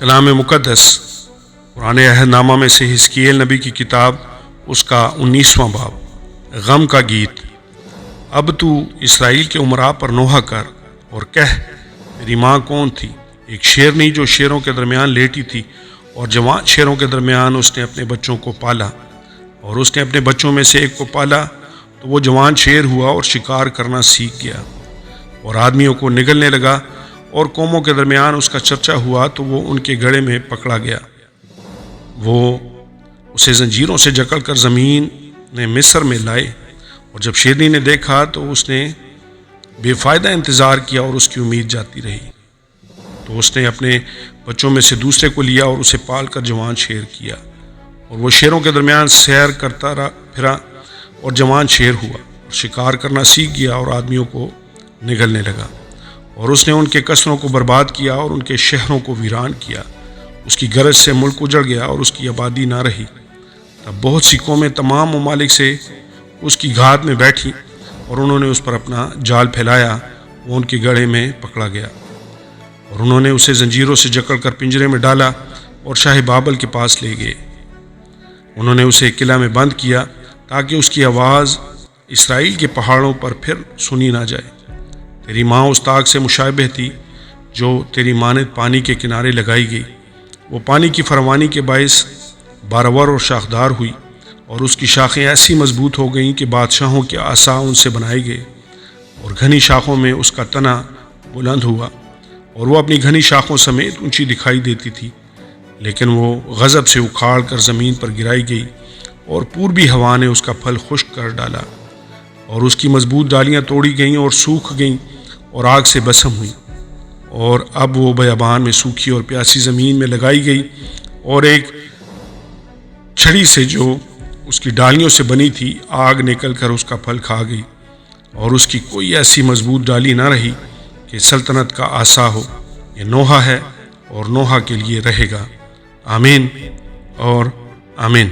کلام مقدس قرآن عہد نامہ میں سے حزقیل نبی کی کتاب، اس کا 19واں باب، غم کا گیت۔ اب تو اسرائیل کے امراء پر نوحہ کر اور کہہ، میری ماں کون تھی؟ ایک شیرنی جو شیروں کے درمیان لیٹی تھی، اور جوان شیروں کے درمیان اس نے اپنے بچوں کو پالا۔ اور اس نے اپنے بچوں میں سے ایک کو پالا تو وہ جوان شیر ہوا اور شکار کرنا سیکھ گیا، اور آدمیوں کو نگلنے لگا، اور قوموں کے درمیان اس کا چرچا ہوا تو وہ ان کے گڑھے میں پکڑا گیا۔ وہ اسے زنجیروں سے جکڑ کر زمین نے مصر میں لائے، اور جب شیرنی نے دیکھا تو اس نے بے فائدہ انتظار کیا اور اس کی امید جاتی رہی۔ تو اس نے اپنے بچوں میں سے دوسرے کو لیا اور اسے پال کر جوان شیر کیا، اور وہ شیروں کے درمیان سیر کرتا پھرا اور جوان شیر ہوا اور شکار کرنا سیکھ گیا اور آدمیوں کو نگلنے لگا، اور اس نے ان کے قصروں کو برباد کیا اور ان کے شہروں کو ویران کیا۔ اس کی گرج سے ملک اجڑ گیا اور اس کی آبادی نہ رہی۔ تب بہت سی قومیں تمام ممالک سے اس کی گھات میں بیٹھی، اور انہوں نے اس پر اپنا جال پھیلایا، وہ ان کے گڑھے میں پکڑا گیا، اور انہوں نے اسے زنجیروں سے جکڑ کر پنجرے میں ڈالا اور شاہ بابل کے پاس لے گئے۔ انہوں نے اسے قلعہ میں بند کیا تاکہ اس کی آواز اسرائیل کے پہاڑوں پر پھر سنی نہ جائے۔ تیری ماں اس طاق سے مشابہ تھی جو تیری مانند پانی کے کنارے لگائی گئی۔ وہ پانی کی فراوانی کے باعث بارور اور شاخدار ہوئی، اور اس کی شاخیں ایسی مضبوط ہو گئیں کہ بادشاہوں کے عصا ان سے بنائے گئے، اور گھنی شاخوں میں اس کا تنا بلند ہوا، اور وہ اپنی گھنی شاخوں سمیت اونچی دکھائی دیتی تھی، لیکن وہ غضب سے اکھاڑ کر زمین پر گرائی گئی، اور پوربی ہوا نے اس کا پھل خشک کر ڈالا، اور اس کی مضبوط ڈالیاں توڑی گئیں اور سوکھ گئیں اور آگ سے بسم ہوئیں، اور اب وہ بیابان میں سوکھی اور پیاسی زمین میں لگائی گئی، اور ایک چھڑی سے جو اس کی ڈالیوں سے بنی تھی آگ نکل کر اس کا پھل کھا گئی، اور اس کی کوئی ایسی مضبوط ڈالی نہ رہی کہ سلطنت کا آسا ہو۔ یہ نوحہ ہے اور نوحہ کے لیے رہے گا۔ آمین اور آمین۔